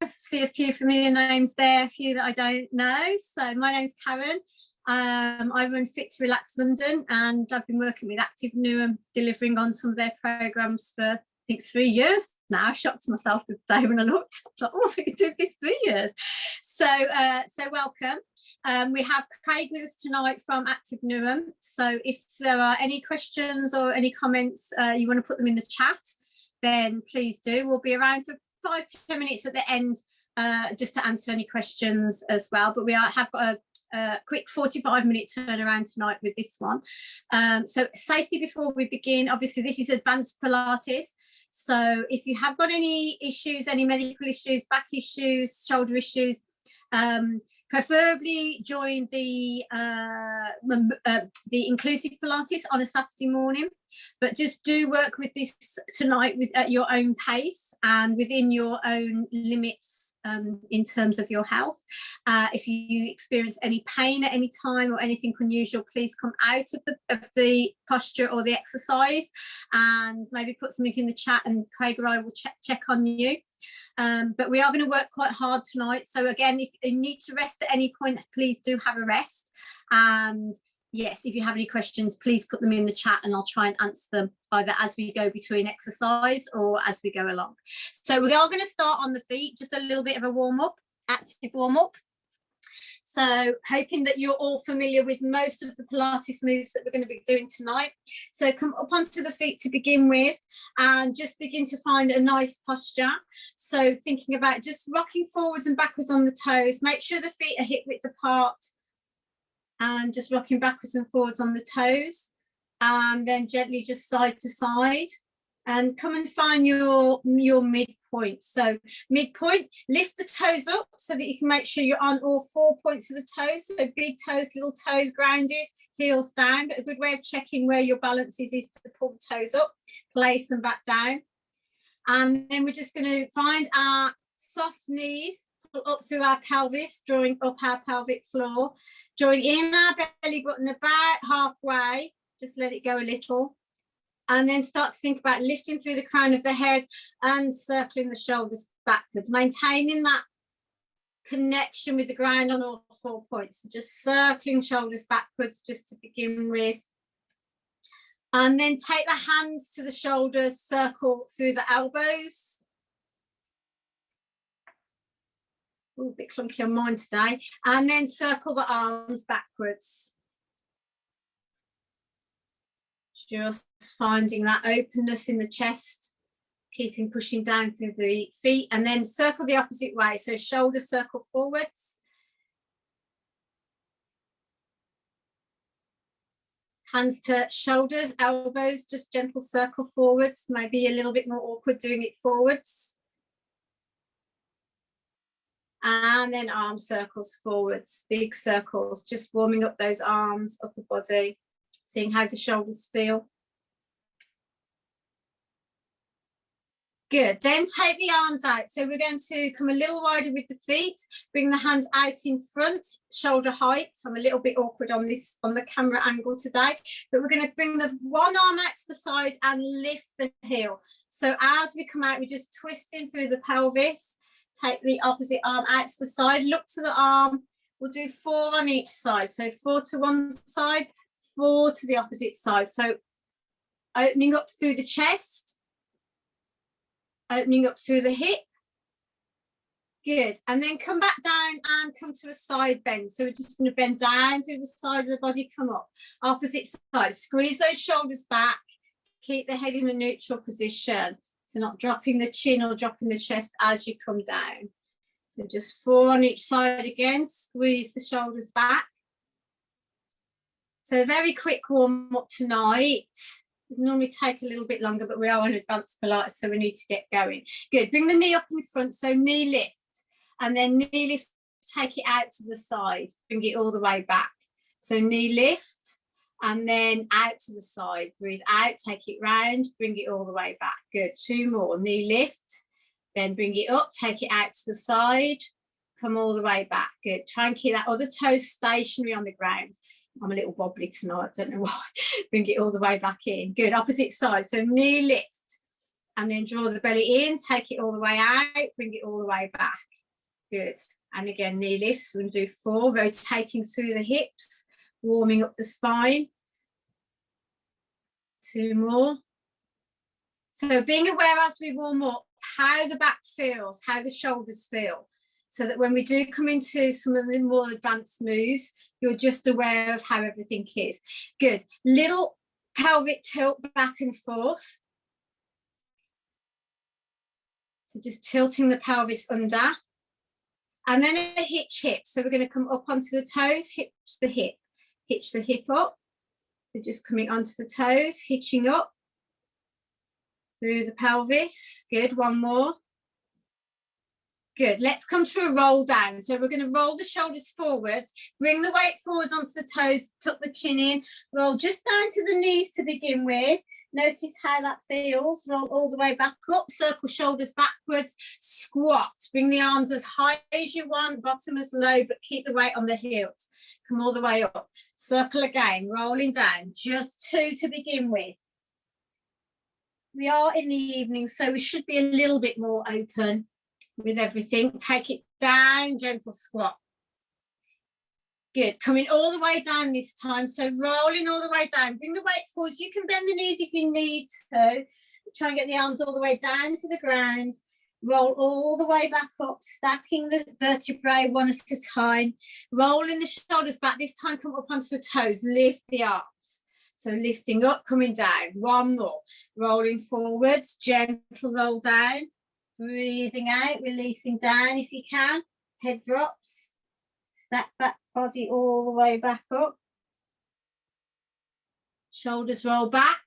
I see a few familiar names there, a few that I don't know. So my name's Karen. I run Fit to Relax London, and I've been working with Active Newham, delivering on some of their programmes for, I think, 3 years now. I shocked myself the day when I looked. I was like, oh, we did this 3 years. So welcome. We have Craig with us tonight from Active Newham. So if there are any questions or any comments, you want to put them in the chat, then please do. We'll be around for 5 to 10 minutes at the end, just to answer any questions as well. But we have got a quick 45-minute turnaround tonight with this one. So safety before we begin. Obviously, this is advanced Pilates. So if you have got any issues, any medical issues, back issues, shoulder issues, preferably join the inclusive Pilates on a Saturday morning. But just do work with this tonight at your own pace and within your own limits in terms of your health. If you experience any pain at any time or anything unusual, please come out of the posture or the exercise and maybe put something in the chat, and Craig or I will check on you. But we are going to work quite hard tonight. So again, if you need to rest at any point, please do have a rest. And yes, if you have any questions, please put them in the chat and I'll try and answer them either as we go between exercise or as we go along. So we are going to start on the feet, just a little bit of a warm-up, active warm-up. So hoping that you're all familiar with most of the Pilates moves that we're going to be doing tonight. So come up onto the feet to begin with and just begin to find a nice posture. So thinking about just rocking forwards and backwards on the toes. Make sure the feet are hip width apart. And just rocking backwards and forwards on the toes, and then gently just side to side, and come and find your midpoint. So midpoint, lift the toes up so that you can make sure you're on all 4 points of the toes. So big toes, little toes grounded, heels down. But a good way of checking where your balance is to pull the toes up, place them back down. And then we're just going to find our soft knees up through our pelvis, drawing up our pelvic floor, drawing in our belly button about halfway, just let it go a little, and then start to think about lifting through the crown of the head and circling the shoulders backwards, maintaining that connection with the ground on all 4 points. So just circling shoulders backwards just to begin with, and then take the hands to the shoulders, circle through the elbows. Ooh, a bit clunky on mine today. And then circle the arms backwards. Just finding that openness in the chest, keeping pushing down through the feet, and then circle the opposite way. So shoulders circle forwards. Hands to shoulders, elbows, just gentle circle forwards. Maybe a little bit more awkward doing it forwards. And then arm circles forwards, big circles, just warming up those arms, upper body, seeing how the shoulders feel. Good, then take the arms out. So we're going to come a little wider with the feet, bring the hands out in front, shoulder height. I'm a little bit awkward on the camera angle today, but we're going to bring the one arm out to the side and lift the heel. So as we come out, we're just twisting through the pelvis. Take the opposite arm out to the side, look to the arm. We'll do 4 on each side. So 4 to one side, 4 to the opposite side. So opening up through the chest, opening up through the hip. Good. And then come back down and come to a side bend. So we're just going to bend down through the side of the body, come up. Opposite side, squeeze those shoulders back. Keep the head in a neutral position. So not dropping the chin or dropping the chest as you come down. So just 4 on each side again, squeeze the shoulders back. So a very quick warm up tonight. It normally take a little bit longer, but we are on advanced Pilates, so we need to get going. Good, bring the knee up in front, so knee lift, and then knee lift, take it out to the side, bring it all the way back. So knee lift, and then out to the side, breathe out, take it round, bring it all the way back. Good, 2 more, knee lift, then bring it up, take it out to the side, come all the way back. Good, try and keep that other toe stationary on the ground. I'm a little wobbly tonight, don't know why. Bring it all the way back in. Good, opposite side, so knee lift, and then draw the belly in, take it all the way out, bring it all the way back. Good. And again, knee lifts. We're going to do 4, rotating through the hips, warming up the spine. 2 more. So being aware as we warm up, how the back feels, how the shoulders feel, so that when we do come into some of the more advanced moves, you're just aware of how everything is. Good. Little pelvic tilt back and forth. So just tilting the pelvis under. And then a hitch hip. So we're going to come up onto the toes, hitch the hip up. So just coming onto the toes, hitching up through the pelvis. Good, 1 more. Good, let's come to a roll down. So we're going to roll the shoulders forwards, bring the weight forwards onto the toes, tuck the chin in, roll just down to the knees to begin with. Notice how that feels. Roll all the way back up, circle shoulders backwards, squat. Bring the arms as high as you want, bottom as low, but keep the weight on the heels. Come all the way up. Circle again, rolling down. Just 2 to begin with. We are in the evening, so we should be a little bit more open with everything. Take it down, gentle squat. Good, coming all the way down this time. So rolling all the way down. Bring the weight forwards. You can bend the knees if you need to. Try and get the arms all the way down to the ground. Roll all the way back up, stacking the vertebrae one at a time. Rolling the shoulders back. This time come up onto the toes. Lift the arms. So lifting up, coming down. 1 more. Rolling forwards, gentle roll down. Breathing out, releasing down if you can. Head drops. Stack that body all the way back up. Shoulders roll back.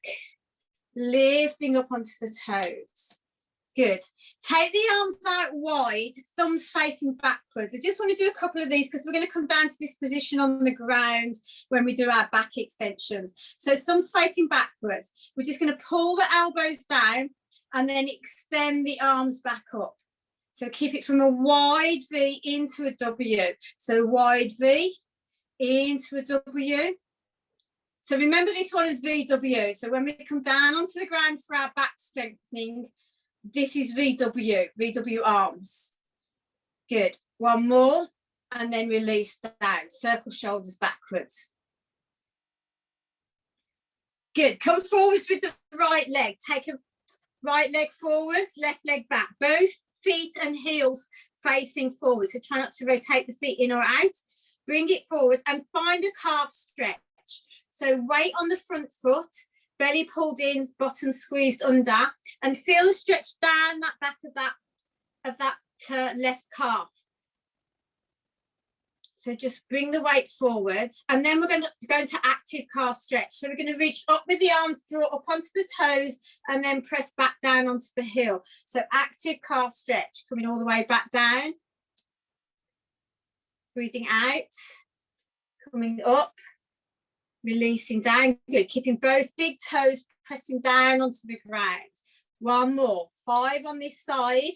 Lifting up onto the toes. Good. Take the arms out wide, thumbs facing backwards. I just want to do a couple of these because we're going to come down to this position on the ground when we do our back extensions. So thumbs facing backwards. We're just going to pull the elbows down and then extend the arms back up. So keep it from a wide V into a W. So wide V into a W. So remember this one is VW. So when we come down onto the ground for our back strengthening, this is VW arms. Good. 1 more and then release down. Circle shoulders backwards. Good. Come forwards with the right leg. Take a right leg forwards, left leg back. Both feet and heels facing forward. So try not to rotate the feet in or out. Bring it forwards and find a calf stretch. So weight on the front foot, belly pulled in, bottom squeezed under, and feel the stretch down that back of that left calf. So just bring the weight forwards, and then we're going to go into active calf stretch. So we're going to reach up with the arms, draw up onto the toes, and then press back down onto the heel. So active calf stretch, coming all the way back down. Breathing out, coming up, releasing down. Good, keeping both big toes pressing down onto the ground. 1 more, 5 on this side,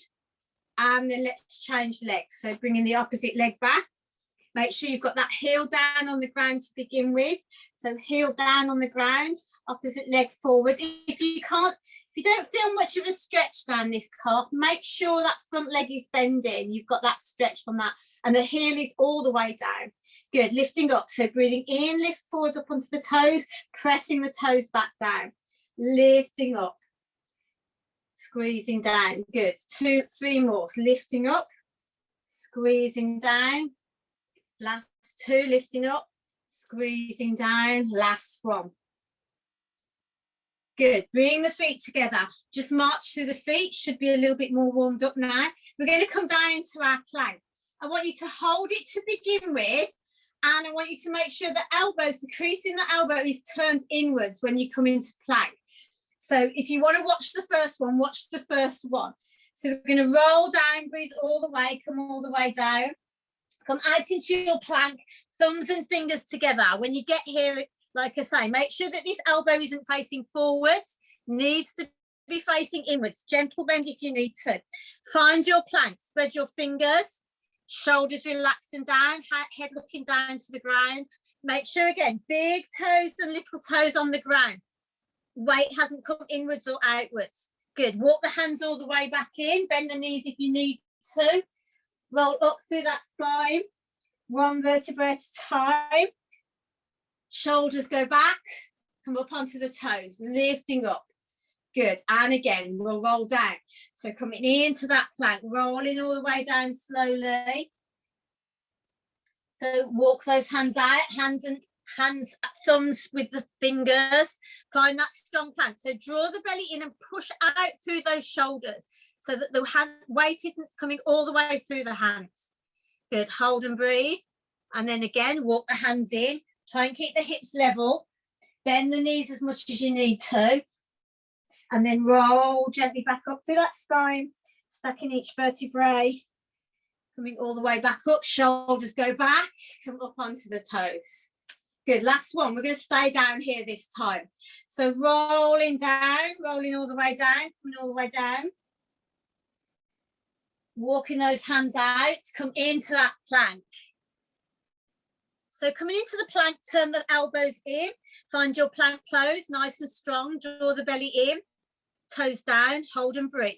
and then let's change legs. So bringing the opposite leg back. Make sure you've got that heel down on the ground to begin with. So heel down on the ground, opposite leg forward. If you don't feel much of a stretch down this calf, make sure that front leg is bending. You've got that stretch from that, and the heel is all the way down. Good, lifting up. So breathing in, lift forward up onto the toes, pressing the toes back down. Lifting up, squeezing down. Good, 2, 3 more. Lifting up, squeezing down. Last 2, lifting up, squeezing down. Last 1. Good, bring the feet together. Just march through the feet. Should be a little bit more warmed up now. We're going to come down into our plank. I want you to hold it to begin with, and I want you to make sure the elbows, the crease in the elbow is turned inwards when you come into plank. So if you want to watch the first one, watch the first one. So we're going to roll down, breathe all the way, come all the way down. Come out into your plank, thumbs and fingers together. When you get here, like I say, make sure that this elbow isn't facing forwards, needs to be facing inwards. Gentle bend if you need to. Find your plank, spread your fingers, shoulders relaxed and down, head looking down to the ground. Make sure, again, big toes and little toes on the ground. Weight hasn't come inwards or outwards. Good. Walk the hands all the way back in, bend the knees if you need to. Roll up through that spine, one vertebra at a time. Shoulders go back, come up onto the toes, lifting up. Good. And again, we'll roll down. So coming into that plank, rolling all the way down slowly. So walk those hands out, thumbs with the fingers. Find that strong plank. So draw the belly in and push out through those shoulders so that the weight isn't coming all the way through the hands. Good. Hold and breathe. And then again, walk the hands in. Try and keep the hips level. Bend the knees as much as you need to. And then roll gently back up through that spine, stacking each vertebrae. Coming all the way back up, shoulders go back, come up onto the toes. Good, last one. We're going to stay down here this time. So rolling down, rolling all the way down, coming all the way down. Walking those hands out, come into that plank. So coming into the plank, turn the elbows in, find your plank pose, nice and strong, draw the belly in, toes down, hold and breathe.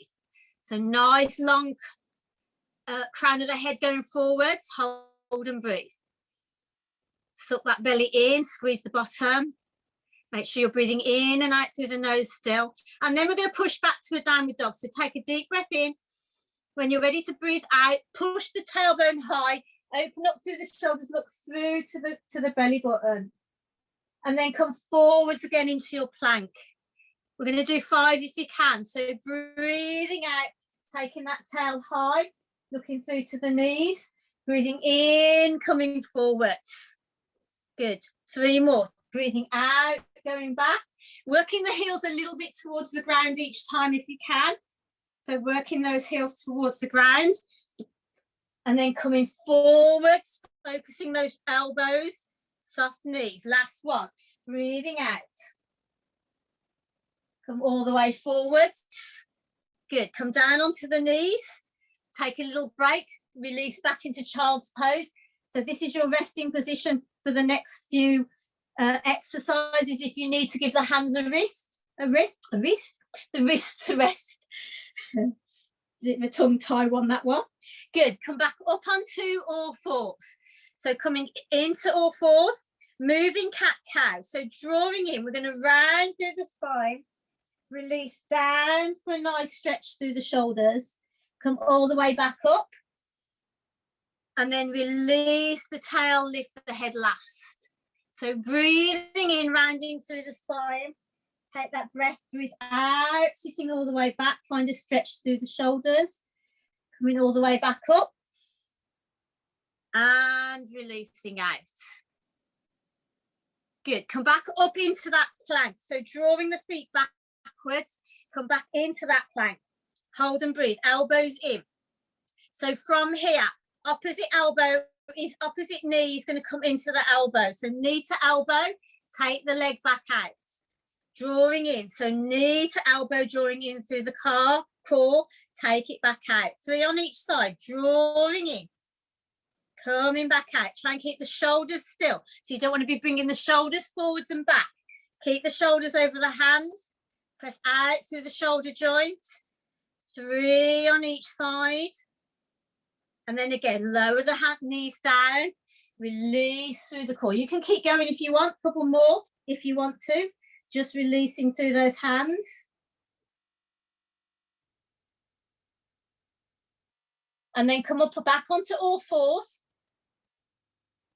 So nice long crown of the head going forwards, hold and breathe. Suck that belly in, squeeze the bottom. Make sure you're breathing in and out through the nose still. And then we're going to push back to a downward dog. So take a deep breath in. When you're ready to breathe out, push the tailbone high, open up through the shoulders, look through to the belly button. And then come forwards again into your plank. We're going to do 5 if you can. So breathing out, taking that tail high, looking through to the knees, breathing in, coming forwards. Good. 3 more. Breathing out, going back. Working the heels a little bit towards the ground each time if you can. So working those heels towards the ground. And then coming forwards, focusing those elbows, soft knees. Last one. Breathing out. Come all the way forwards. Good. Come down onto the knees. Take a little break. Release back into child's pose. So this is your resting position for the next few exercises. If you need to give the hands the wrists to rest. The tongue tie on that one. Good. Come back up onto all fours. So coming into all fours, moving cat-cow. So drawing in, we're going to round through the spine. Release down for a nice stretch through the shoulders. Come all the way back up. And then release the tail, lift the head last. So breathing in, rounding through the spine. Take that breath, breathe out, sitting all the way back. Find a stretch through the shoulders. Coming all the way back up. And releasing out. Good. Come back up into that plank. So drawing the feet backwards. Come back into that plank. Hold and breathe. Elbows in. So from here, opposite elbow is opposite knee is going to come into the elbow. So knee to elbow, take the leg back out. Drawing in. So knee to elbow, drawing in through the core, take it back out. 3 on each side, drawing in. Coming back out. Try and keep the shoulders still. So you don't want to be bringing the shoulders forwards and back. Keep the shoulders over the hands. Press out through the shoulder joint. 3 on each side. And then again, lower the knees down. Release through the core. You can keep going if you want. A couple more if you want to. Just releasing through those hands. And then come up and back onto all fours.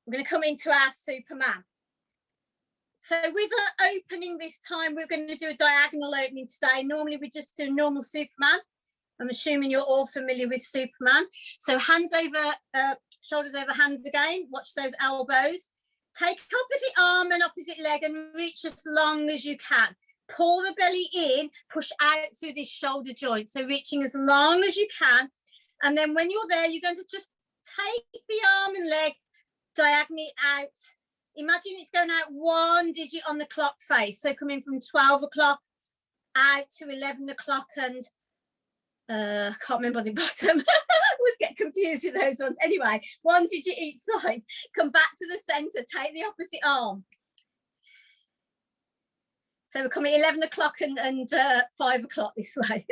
We're going to come into our Superman. So with the opening this time, we're going to do a diagonal opening today. Normally we just do normal Superman. I'm assuming you're all familiar with Superman. So hands over, shoulders over hands again. Watch those elbows. Take opposite arm and opposite leg and reach as long as you can. Pull the belly in, push out through this shoulder joint. So reaching as long as you can. And then when you're there, you're going to just take the arm and leg diagonally out. Imagine it's going out 1 digit on the clock face. So coming from 12 o'clock out to 11 o'clock and I can't remember on the bottom. I always get confused with those ones. Anyway, 1 digit each side. Come back to the center. Take the opposite arm. So we're coming 11 o'clock and 5 o'clock this way.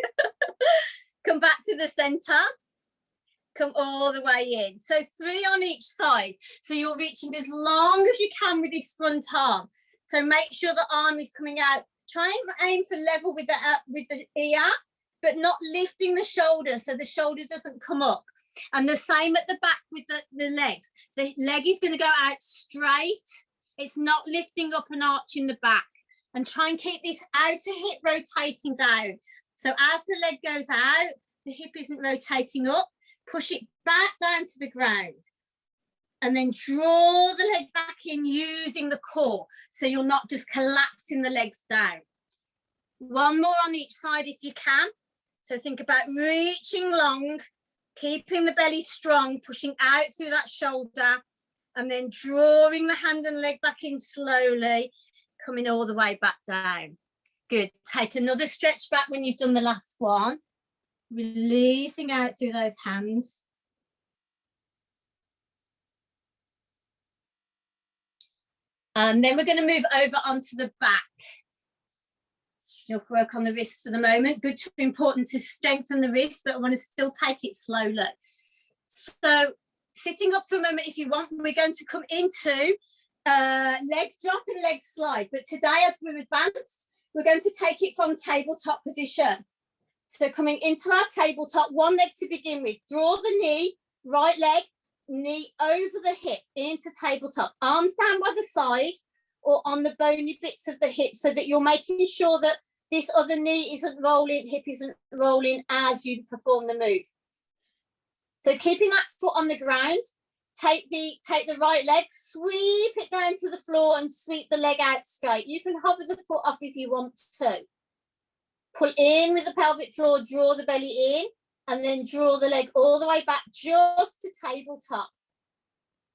Come back to the center. come all the way in. So 3 on each side. So you're reaching as long as you can with this front arm. So make sure the arm is coming out. Try and aim for level with the ear, but not lifting the shoulder so the shoulder doesn't come up. And the same at the back with the legs. The leg is going to go out straight. It's not lifting up and arching the back. And try and keep this outer hip rotating down. So as the leg goes out, the hip isn't rotating up. Push it back down to the ground. And then draw the leg back in using the core. So you're not just collapsing the legs down. 1 more on each side if you can. So think about reaching long, keeping the belly strong, pushing out through that shoulder, and then drawing the hand and leg back in slowly, coming all the way back down. Good. Take another stretch back when you've done the last one. Releasing out through those hands. And then we're going to move over onto the back. You'll work on the wrists for the moment. Good, important to strengthen the wrist, but I want to still take it slowly. So sitting up for a moment if you want, we're going to come into leg drop and leg slide. But today, as we're advanced, we're going to take it from tabletop position. So coming into our tabletop, 1 leg to begin with. Draw the knee, right leg, knee over the hip into tabletop. Arms down by the side or on the bony bits of the hip so that you're making sure that this other knee isn't rolling, hip isn't rolling as you perform the move. So keeping that foot on the ground, take the right leg, sweep it down to the floor and sweep the leg out straight. You can hover the foot off if you want to. Pull in with the pelvic floor, draw the belly in, and then draw the leg all the way back just to tabletop.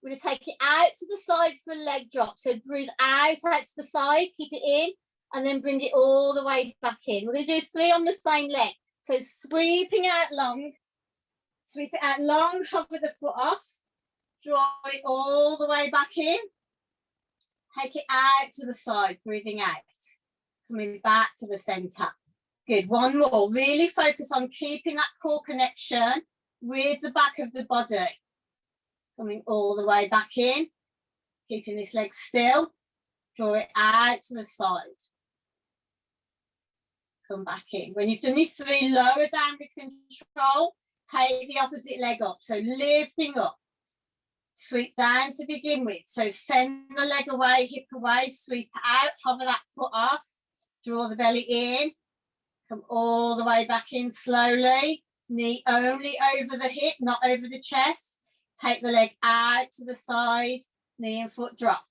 We're going to take it out to the side for a leg drop. So breathe out to the side, keep it in, and then bring it all the way back in. We're going to do 3 on the same leg. So sweeping out long, sweep it out long, hover the foot off, draw it all the way back in, take it out to the side, breathing out, coming back to the center. Good, 1 more. Really focus on keeping that core connection with the back of the body. Coming all the way back in, keeping this leg still, draw it out to the side. Come back in. When you've done your 3, lower down with control, take the opposite leg up. So lifting up, sweep down to begin with. So send the leg away, hip away, sweep out, hover that foot off, draw the belly in, come all the way back in slowly, knee only over the hip, not over the chest. Take the leg out to the side, knee and foot drop.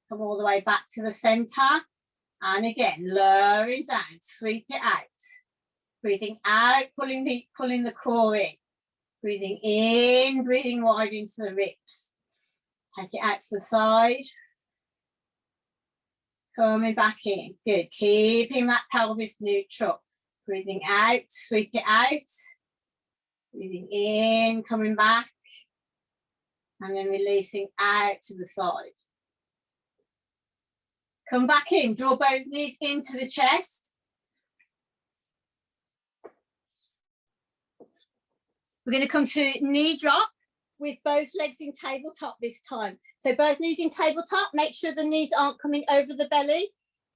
Come all the way back to the center. And again, lowering down, sweep it out. Breathing out, pulling the core in. Breathing in, breathing wide into the ribs. Take it out to the side. Coming back in. Good. Keeping that pelvis neutral. Breathing out, sweep it out. Breathing in, coming back. And then releasing out to the side. Come back in, draw both knees into the chest. We're going to come to knee drop with both legs in tabletop this time. So both knees in tabletop, make sure the knees aren't coming over the belly.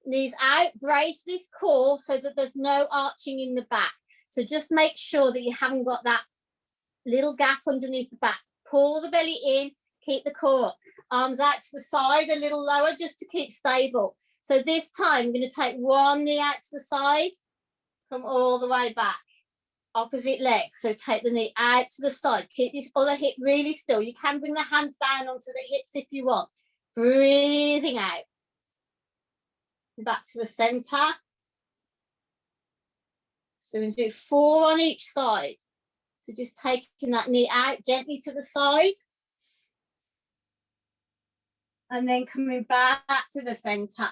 Knees out, brace this core so that there's no arching in the back. So just make sure that you haven't got that little gap underneath the back. Pull the belly in, keep the core up. Arms out to the side, a little lower, just to keep stable. So this time, I'm going to take 1 knee out to the side, come all the way back. Opposite leg, so take the knee out to the side. Keep this other hip really still. You can bring the hands down onto the hips if you want. Breathing out. Back to the center. So we're going to do 4 on each side. So just taking that knee out gently to the side. And then coming back to the center.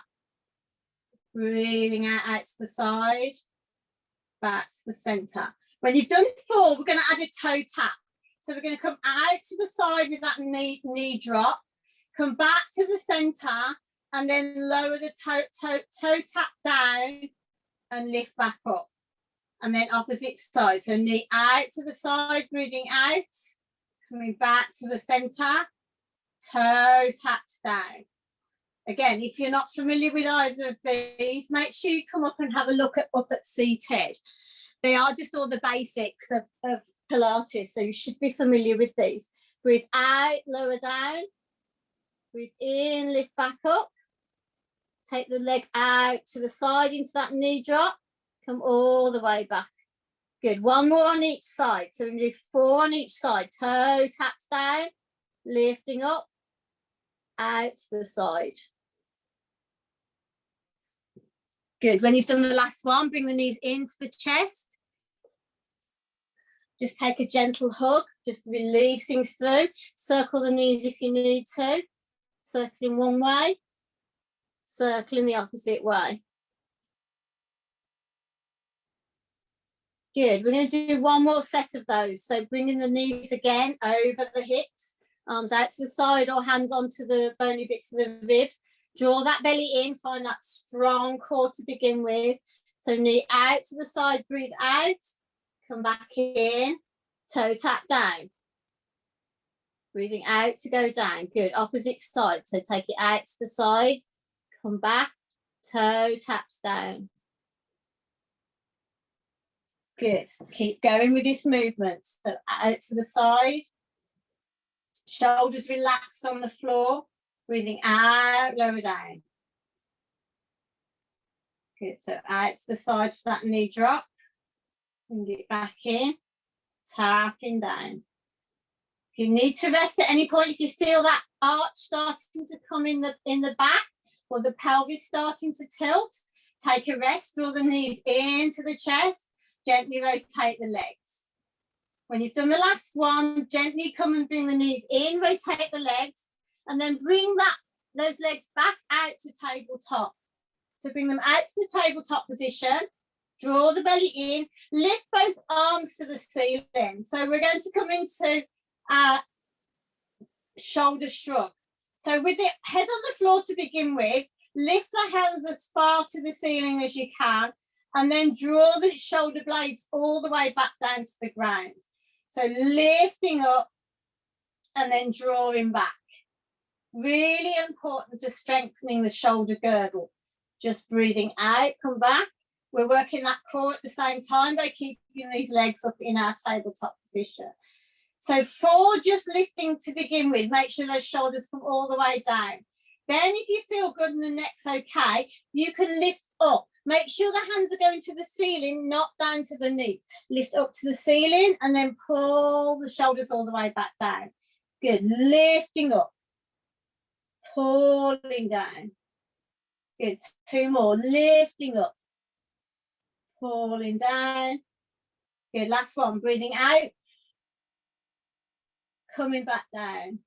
Breathing out to the side. Back to the center. When you've done 4, we're going to add a toe tap. So we're going to come out to the side with that knee drop. Come back to the center. And then lower the toe tap down and lift back up. and then opposite side. So knee out to the side, breathing out, coming back to the center, toe taps down. Again, if you're not familiar with either of these, make sure you come up and have a look up at seated. They are just all the basics of Pilates, so you should be familiar with these. Breathe out, lower down. Breathe in, lift back up. Take the leg out to the side into that knee drop. Come all the way back. Good. One more on each side. So we do 4 on each side. Toe taps down, lifting up, out to the side. Good. When you've done the last one, bring the knees into the chest. Just take a gentle hug, just releasing through. Circle the knees if you need to. Circling one way, circling the opposite way. Good. We're going to do one more set of those. So bringing the knees again over the hips, arms out to the side or hands onto the bony bits of the ribs. Draw that belly in, find that strong core to begin with. So knee out to the side, breathe out, come back in, toe tap down. Breathing out to go down. Good. Opposite side. So take it out to the side, come back, toe taps down. Good. Keep going with this movement. So out to the side, shoulders relaxed on the floor. Breathing out, lower down. Good. So out to the side for that knee drop. Bring it back in. Tapping down. If you need to rest at any point, if you feel that arch starting to come in the back or the pelvis starting to tilt, take a rest. Draw the knees into the chest. Gently rotate the legs. When you've done the last one, gently come and bring the knees in, rotate the legs. And then bring those legs back out to tabletop. So bring them out to the tabletop position, draw the belly in, lift both arms to the ceiling. So we're going to come into shoulder shrug. So with the head on the floor to begin with, lift the hands as far to the ceiling as you can, and then draw the shoulder blades all the way back down to the ground. So lifting up and then drawing back. Really important to strengthening the shoulder girdle. Just breathing out, come back. We're working that core at the same time by keeping these legs up in our tabletop position. So 4, just lifting to begin with. Make sure those shoulders come all the way down. Then if you feel good and the neck's okay, you can lift up. Make sure the hands are going to the ceiling, not down to the knees. Lift up to the ceiling and then pull the shoulders all the way back down. Good. Lifting up. Pulling down. Good. 2 more. Lifting up. Pulling down. Good. Last one. Breathing out. Coming back down.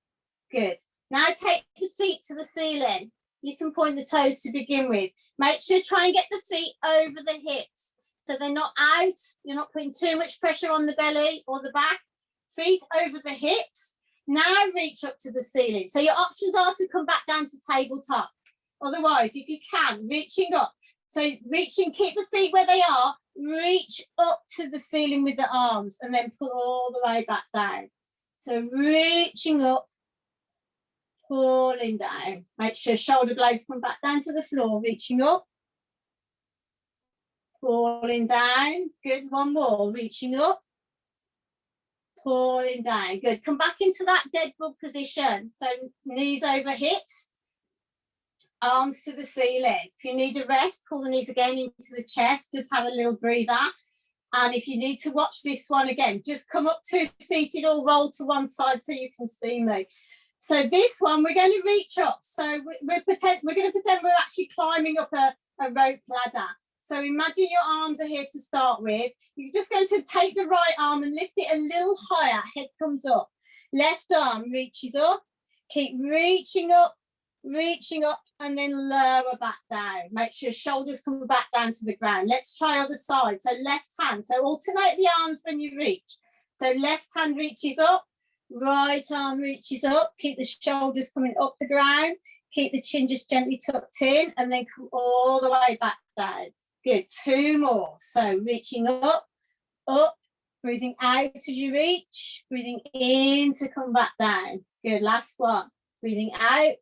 Good. Now take the feet to the ceiling. You can point the toes to begin with. Make sure try and get the feet over the hips so they're not out. You're not putting too much pressure on the belly or the back. Feet over the hips. Now reach up to the ceiling. So your options are to come back down to tabletop. Otherwise, if you can, reaching up. So reaching, keep the feet where they are. Reach up to the ceiling with the arms and then pull all the way back down. So reaching up, pulling down. Make sure shoulder blades come back down to the floor. Reaching up, pulling down. Good. One more. Reaching up, pulling down. Good. Come back into that dead bug position. So knees over hips, arms to the ceiling. If you need a rest, pull the knees again into the chest. Just have a little breather. And if you need to watch this one again, just come up to seated or roll to one side so you can see me. So this one, we're going to reach up. So we're going to pretend we're actually climbing up a rope ladder. So imagine your arms are here to start with. You're just going to take the right arm and lift it a little higher. Head comes up. Left arm reaches up. Keep reaching up, and then lower back down. Make sure shoulders come back down to the ground. Let's try other side. So left hand. So alternate the arms when you reach. So left hand reaches up. Right arm reaches up. Keep the shoulders coming up the ground. Keep the chin just gently tucked in and then come all the way back down. Good, 2 more. So reaching up, breathing out as you reach, breathing in to come back down. Good, last one. Breathing out.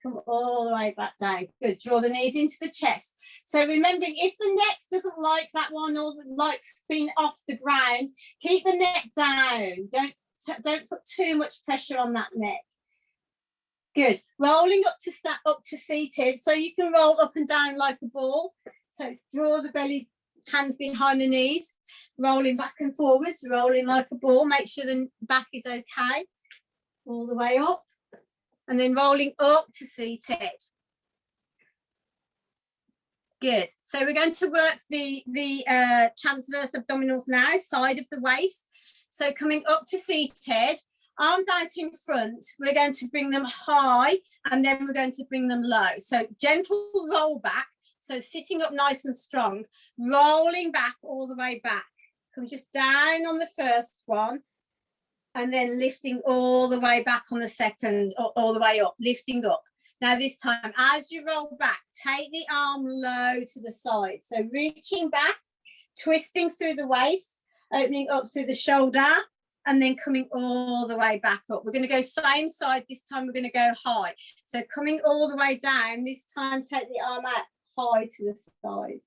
Come all the way back down. Good, draw the knees into the chest. So remembering, if the neck doesn't like that one or likes being off the ground, keep the neck down. Don't put too much pressure on that neck. Good, rolling up to seated. So you can roll up and down like a ball. So draw the belly, hands behind the knees, rolling back and forwards, rolling like a ball. Make sure the back is okay. All the way up. And then rolling up to seated. Good. So we're going to work the transverse abdominals now, side of the waist. So coming up to seated, arms out in front, we're going to bring them high and then we're going to bring them low. So gentle roll back. So sitting up nice and strong, rolling back all the way back. Come just down on the first one. And then lifting all the way back on the second, all the way up, lifting up. Now this time, as you roll back, take the arm low to the side. So reaching back, twisting through the waist, opening up through the shoulder, and then coming all the way back up. We're going to go same side. This time we're going to go high. So coming all the way down, this time take the arm out high to the side,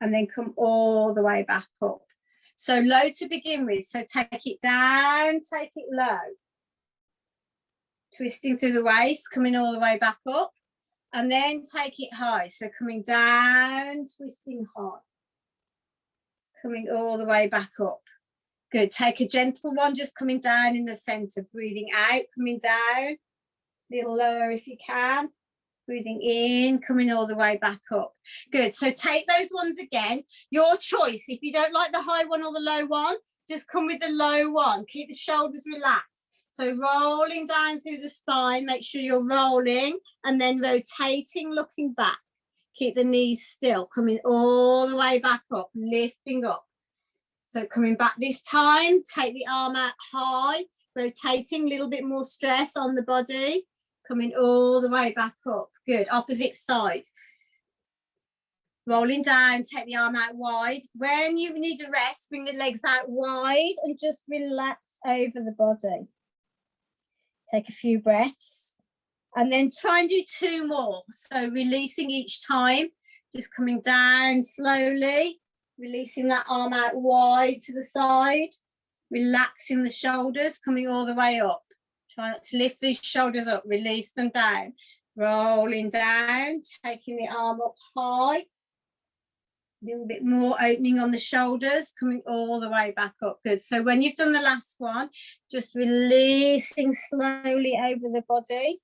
and then come all the way back up. So low to begin with, so take it down, take it low. Twisting through the waist, coming all the way back up, and then take it high. So coming down, twisting high. Coming all the way back up. Good, take a gentle one, just coming down in the center, breathing out, coming down, a little lower if you can. Breathing in, coming all the way back up. Good, so take those ones again. Your choice. If you don't like the high one or the low one, just come with the low one. Keep the shoulders relaxed. So rolling down through the spine, make sure you're rolling and then rotating, looking back. Keep the knees still, coming all the way back up, lifting up. So coming back this time, take the arm out high, rotating, a little bit more stress on the body. Coming all the way back up. Good, opposite side. Rolling down, take the arm out wide. When you need a rest, bring the legs out wide and just relax over the body. Take a few breaths. And then try and do 2 more. So releasing each time, just coming down slowly, releasing that arm out wide to the side, relaxing the shoulders, coming all the way up. Try not to lift these shoulders up, release them down, rolling down, taking the arm up high, a little bit more opening on the shoulders, coming all the way back up. Good. So when you've done the last one, just releasing slowly over the body.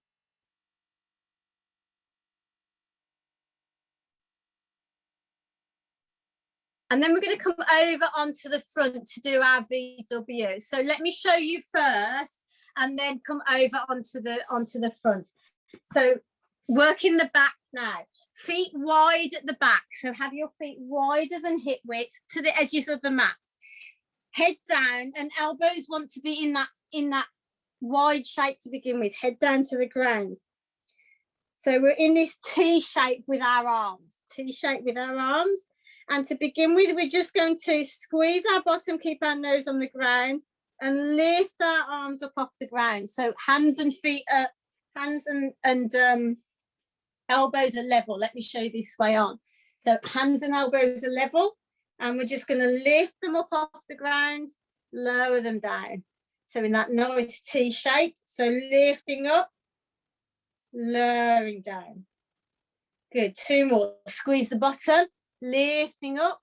And then we're going to come over onto the front to do our VW. So let me show you first, and then come over onto the front. So working the back now, feet wide at the back. So have your feet wider than hip width to the edges of the mat. Head down, and elbows want to be in that wide shape to begin with. Head down to the ground. So we're in this T shape with our arms. T shape with our arms. And to begin with, we're just going to squeeze our bottom, keep our nose on the ground, and lift our arms up off the ground. So hands and feet are, hands and elbows are level. Let me show you this way on. So hands and elbows are level, and we're just going to lift them up off the ground, lower them down. So in that nice T shape. So lifting up, lowering down. Good, 2 more. Squeeze the bottom, lifting up,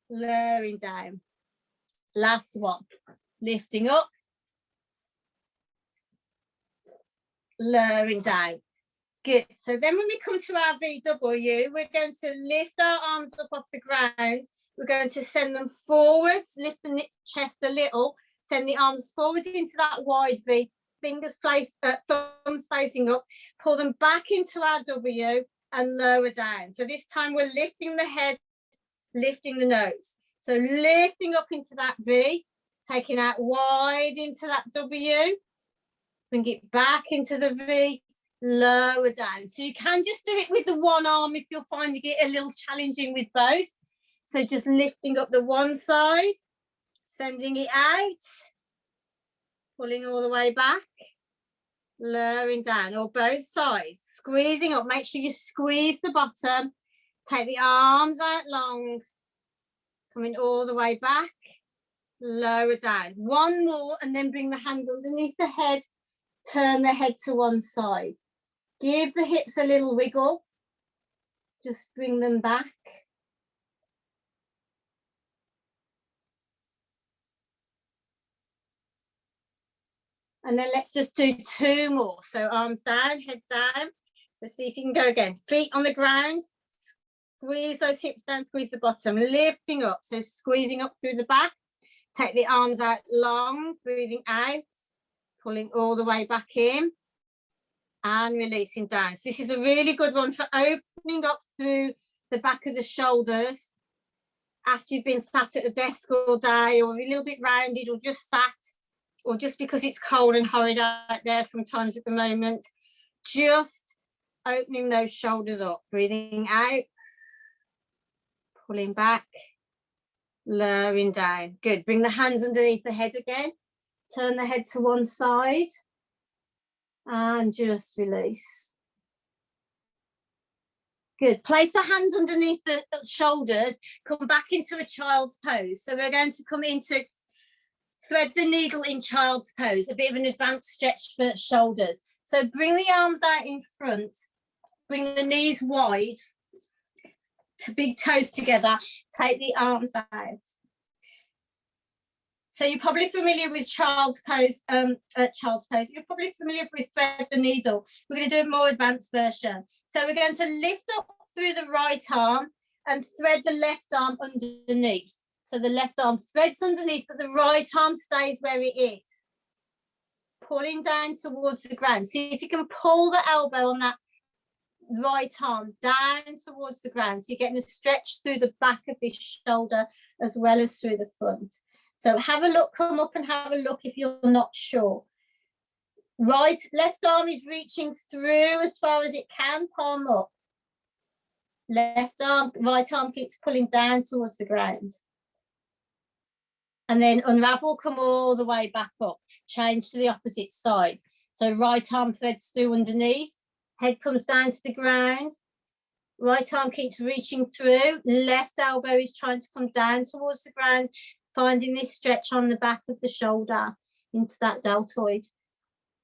lowering down. Last one, lifting up, lowering down. Good. So then when we come to our VW, we're going to lift our arms up off the ground. We're going to send them forwards, lift the chest a little, send the arms forwards into that wide V, fingers placed, thumbs facing up, pull them back into our W and lower down. So this time we're lifting the head, lifting the nose. So lifting up into that V, taking out wide into that W, bring it back into the V, lower down. So you can just do it with the one arm if you're finding it a little challenging with both. So just lifting up the one side, sending it out, pulling all the way back, lowering down, or both sides, squeezing up. Make sure you squeeze the bottom, take the arms out long, coming all the way back, lower down. One more, and then bring the hands underneath the head, turn the head to one side. Give the hips a little wiggle, just bring them back. And then let's just do two more. So arms down, head down. So see if you can go again. Feet on the ground. Squeeze those hips down, squeeze the bottom, lifting up. So squeezing up through the back. Take the arms out long, breathing out, pulling all the way back in and releasing down. So this is a really good one for opening up through the back of the shoulders after you've been sat at a desk all day, or a little bit rounded, or just sat, or just because it's cold and horrid out there sometimes at the moment. Just opening those shoulders up, breathing out, pulling back, lowering down. Good. Bring the hands underneath the head again. Turn the head to one side and just release. Good. Place the hands underneath the shoulders. Come back into a child's pose. So we're going to come into thread the needle in child's pose, a bit of an advanced stretch for shoulders. So bring the arms out in front, bring the knees wide, to big toes together, take the arms out. So you're probably familiar with child's pose, you're probably familiar with thread the needle. We're going to do a more advanced version. So we're going to lift up through the right arm and thread the left arm underneath. So the left arm threads underneath, but the right arm stays where it is. Pulling down towards the ground. See if you can pull the elbow on that right arm down towards the ground. So you're getting a stretch through the back of this shoulder as well as through the front. So have a look, come up and have a look if you're not sure. Left arm is reaching through as far as it can, palm up. Left arm, right arm keeps pulling down towards the ground. And then unravel, come all the way back up. Change to the opposite side. So right arm threads through underneath. Head comes down to the ground. Right arm keeps reaching through. Left elbow is trying to come down towards the ground, finding this stretch on the back of the shoulder into that deltoid.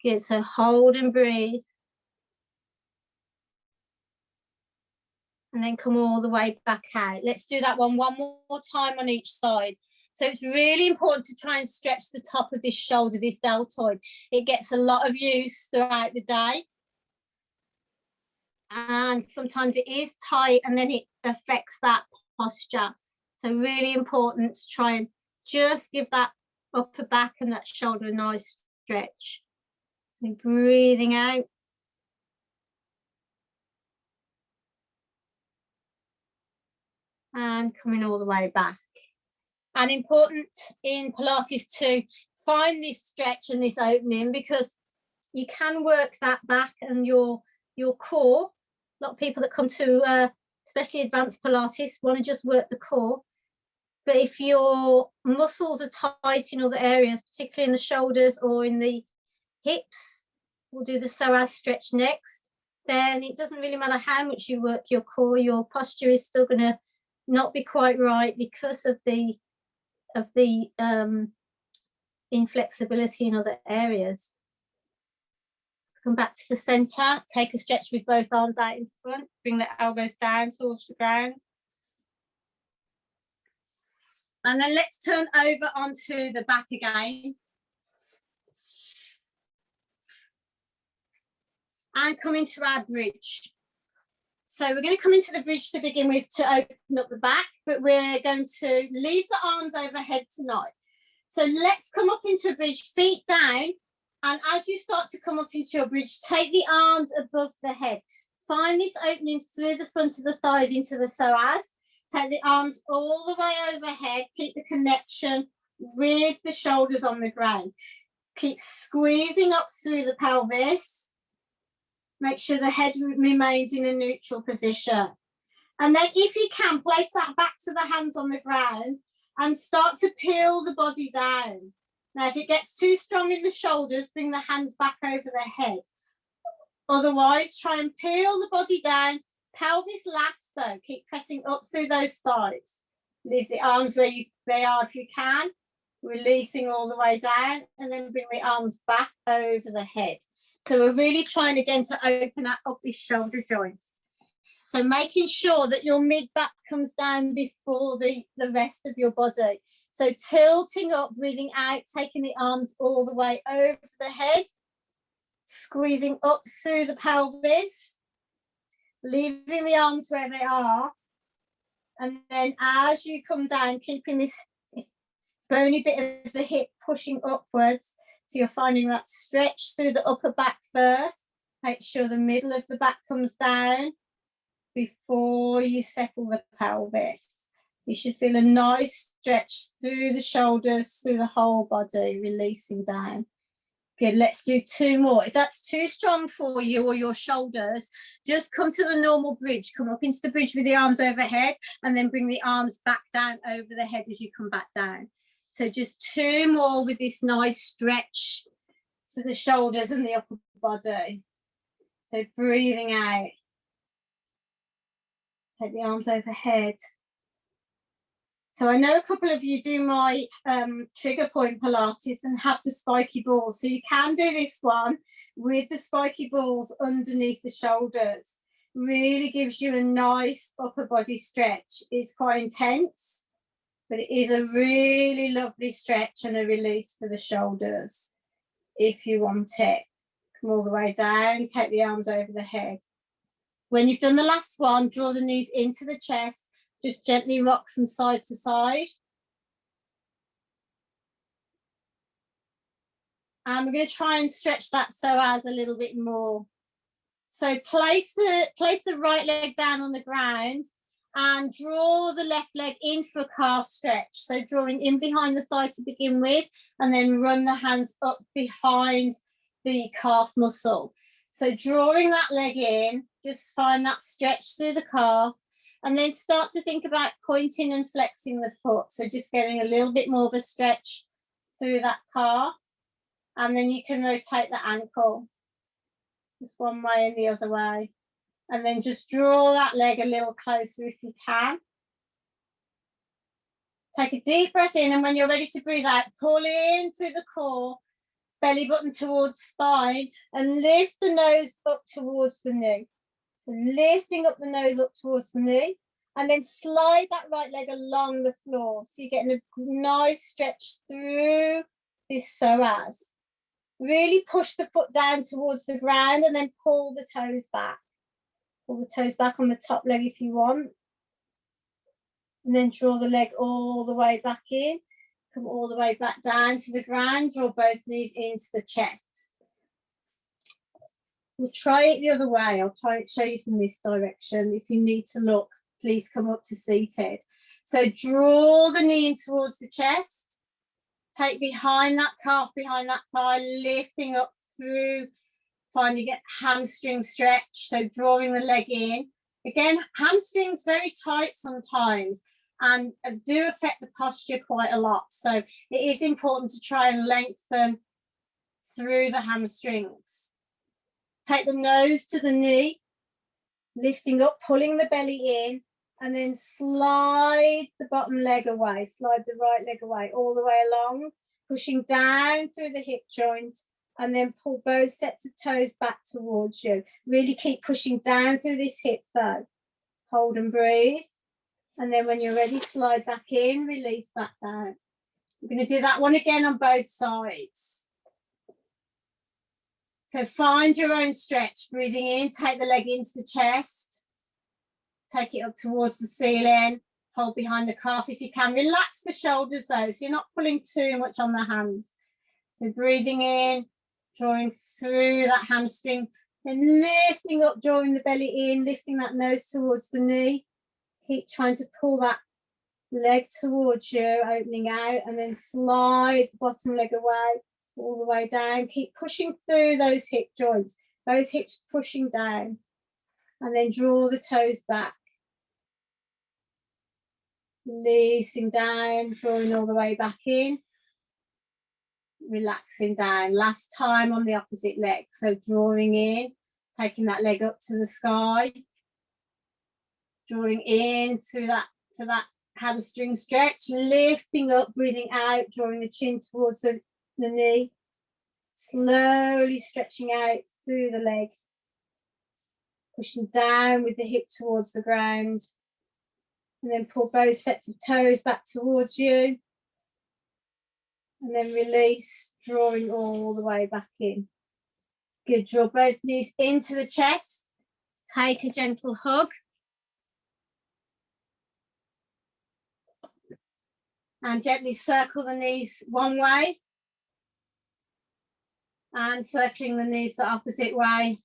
Good, so hold and breathe. And then come all the way back out. Let's do that one more time on each side. So it's really important to try and stretch the top of this shoulder, this deltoid. It gets a lot of use throughout the day. And sometimes it is tight and then it affects that posture. So really important to try and just give that upper back and that shoulder a nice stretch. So breathing out. And coming all the way back. And important in Pilates to find this stretch and this opening, because you can work that back and your core. A lot of people that come to especially advanced Pilates want to just work the core. But if your muscles are tight in other areas, particularly in the shoulders or in the hips, we'll do the psoas stretch next, then it doesn't really matter how much you work your core, your posture is still going to not be quite right because of the inflexibility in other areas. Come back to the center, take a stretch with both arms out in front, bring the elbows down towards the ground. And then let's turn over onto the back again. And come into our bridge. So we're going to come into the bridge to begin with to open up the back, but we're going to leave the arms overhead tonight. So let's come up into a bridge, feet down. And as you start to come up into your bridge, take the arms above the head. Find this opening through the front of the thighs into the psoas. Take the arms all the way overhead. Keep the connection with the shoulders on the ground. Keep squeezing up through the pelvis. Make sure the head remains in a neutral position. And then if you can, place that back to the hands on the ground and start to peel the body down. Now, if it gets too strong in the shoulders, bring the hands back over the head. Otherwise, try and peel the body down. Pelvis last though. Keep pressing up through those thighs. Leave the arms where they are if you can. Releasing all the way down, and then bring the arms back over the head. So we're really trying again to open up this shoulder joint. So making sure that your mid back comes down before the rest of your body. So tilting up, breathing out, taking the arms all the way over the head, squeezing up through the pelvis, leaving the arms where they are. And then as you come down, keeping this bony bit of the hip pushing upwards. So you're finding that stretch through the upper back first. Make sure the middle of the back comes down before you settle the pelvis. You should feel a nice stretch through the shoulders, through the whole body, releasing down. Good, let's do 2 more. If that's too strong for you or your shoulders, just come to the normal bridge. Come up into the bridge with the arms overhead and then bring the arms back down over the head as you come back down. So just 2 more with this nice stretch to the shoulders and the upper body. So breathing out. Take the arms overhead. So I know a couple of you do my trigger point Pilates and have the spiky balls. So you can do this one with the spiky balls underneath the shoulders. Really gives you a nice upper body stretch. It's quite intense, but it is a really lovely stretch and a release for the shoulders if you want it. Come all the way down, take the arms over the head. When you've done the last one, draw the knees into the chest. Just gently rock from side to side. And we're going to try and stretch that psoas a little bit more. So place the right leg down on the ground and draw the left leg in for a calf stretch. So drawing in behind the thigh to begin with, and then run the hands up behind the calf muscle. So drawing that leg in, just find that stretch through the calf, and then start to think about pointing and flexing the foot. So just getting a little bit more of a stretch through that calf, and then you can rotate the ankle just one way and the other way. And then just draw that leg a little closer if you can. Take a deep breath in, and when you're ready to breathe out, pull in through the core, belly button towards spine, and lift the nose up towards the knee. So lifting up the nose up towards the knee, and then slide that right leg along the floor. So you're getting a nice stretch through this psoas. Really push the foot down towards the ground and then pull the toes back. Pull the toes back on the top leg if you want. And then draw the leg all the way back in. Come all the way back down to the ground. Draw both knees into the chest. We'll try it the other way. I'll try and show you from this direction. If you need to look, please come up to seated. So draw the knee in towards the chest. Take behind that calf, behind that thigh, lifting up through, finding a hamstring stretch. So drawing the leg in. Again, hamstrings very tight sometimes and do affect the posture quite a lot. So it is important to try and lengthen through the hamstrings. Take the nose to the knee, lifting up, pulling the belly in, and then slide the bottom leg away, slide the right leg away, all the way along, pushing down through the hip joint, and then pull both sets of toes back towards you. Really keep pushing down through this hip though. Hold and breathe. And then when you're ready, slide back in, release back down. We're going to do that one again on both sides. So find your own stretch, breathing in, take the leg into the chest, take it up towards the ceiling, hold behind the calf if you can. Relax the shoulders though, so you're not pulling too much on the hands. So breathing in, drawing through that hamstring, then lifting up, drawing the belly in, lifting that nose towards the knee. Keep trying to pull that leg towards you, opening out, and then slide the bottom leg away, all the way down. Keep pushing through those hip joints. both hips pushing down, and then draw the toes back. Releasing down, drawing all the way back in. Relaxing down. Last time on the opposite leg. So drawing in, taking that leg up to the sky. Drawing in through that for that hamstring stretch, lifting up, breathing out, drawing the chin towards the knee. Slowly stretching out through the leg. Pushing down with the hip towards the ground. And then pull both sets of toes back towards you. And then release, drawing all the way back in. Good, draw both knees into the chest. Take a gentle hug. And gently circle the knees one way. And circling the knees the opposite way.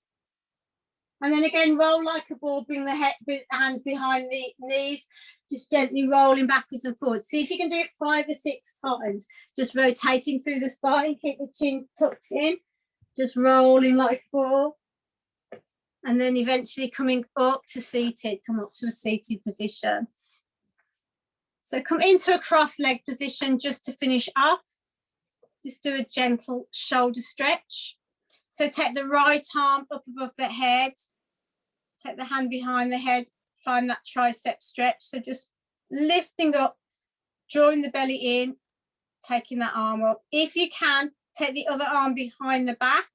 And then again, roll like a ball, bring the hands behind the knees, just gently rolling backwards and forwards. See if you can do it 5 or 6 times, just rotating through the spine, keep the chin tucked in, just rolling like a ball. And then eventually coming up to seated, come up to a seated position. So come into a cross leg position just to finish off. Just do a gentle shoulder stretch. So take the right arm up above the head, take the hand behind the head, find that tricep stretch. So just lifting up, drawing the belly in, taking that arm up. If you can, take the other arm behind the back.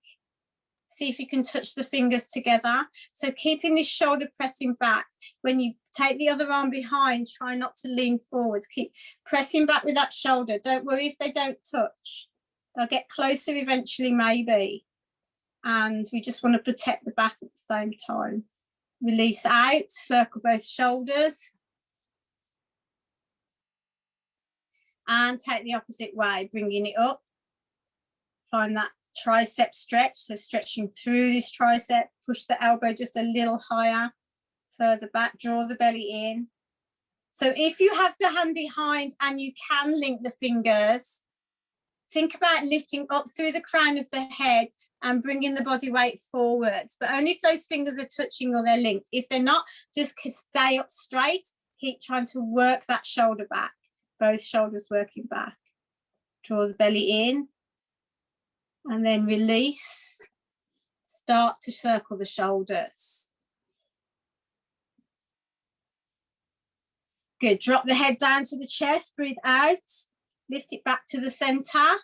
See if you can touch the fingers together. So keeping this shoulder pressing back. When you take the other arm behind, try not to lean forwards. Keep pressing back with that shoulder. Don't worry if they don't touch. They'll get closer eventually, maybe. And we just want to protect the back at the same time. Release out, circle both shoulders. And take the opposite way, bringing it up. Find that tricep stretch, so stretching through this tricep. Push the elbow just a little higher, further back, draw the belly in. So if you have the hand behind and you can link the fingers, think about lifting up through the crown of the head and bringing the body weight forwards, but only if those fingers are touching or they're linked. If they're not, just stay up straight. Keep trying to work that shoulder back, both shoulders working back. Draw the belly in and then release. Start to circle the shoulders. Good, drop the head down to the chest, breathe out, lift it back to the center.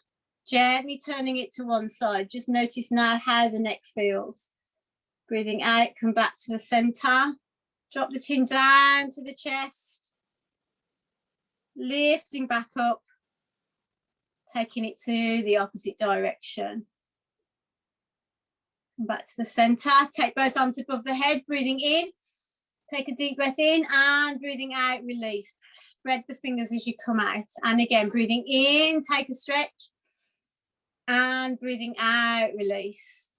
Gently turning it to one side. Just notice now how the neck feels. Breathing out, come back to the center. Drop the chin down to the chest. Lifting back up. Taking it to the opposite direction. Come back to the center. Take both arms above the head. Breathing in. Take a deep breath in and breathing out, release. Spread the fingers as you come out. And again, breathing in, take a stretch. And breathing out, release.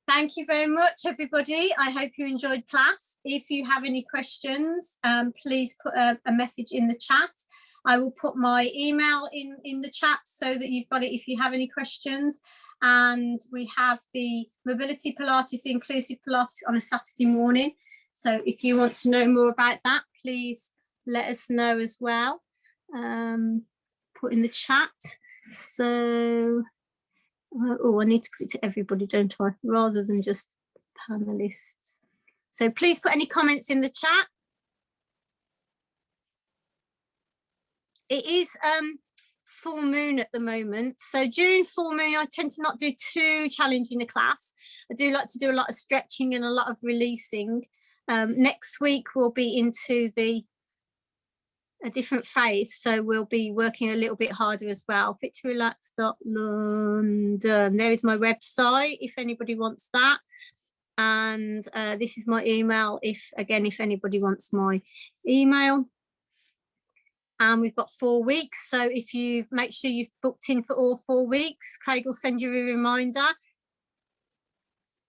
Thank you very much, everybody. I hope you enjoyed class. If you have any questions, please put a message in the chat. I will put my email in the chat so that you've got it if you have any questions. And we have the Mobility Pilates, the Inclusive Pilates on a Saturday morning. So if you want to know more about that, please let us know as well. Put in the chat. So, I need to put it to everybody, don't I? Rather than just panelists. So please put any comments in the chat. It is full moon at the moment. So during full moon, I tend to not do too challenging a class. I do like to do a lot of stretching and a lot of releasing. Next week, we'll be into a different phase, so we'll be working a little bit harder as well. FitToRelax.London. There is my website if anybody wants that, and this is my email if anybody wants my email. And we've got 4 weeks, so if make sure you've booked in for all 4 weeks. Craig will send you a reminder.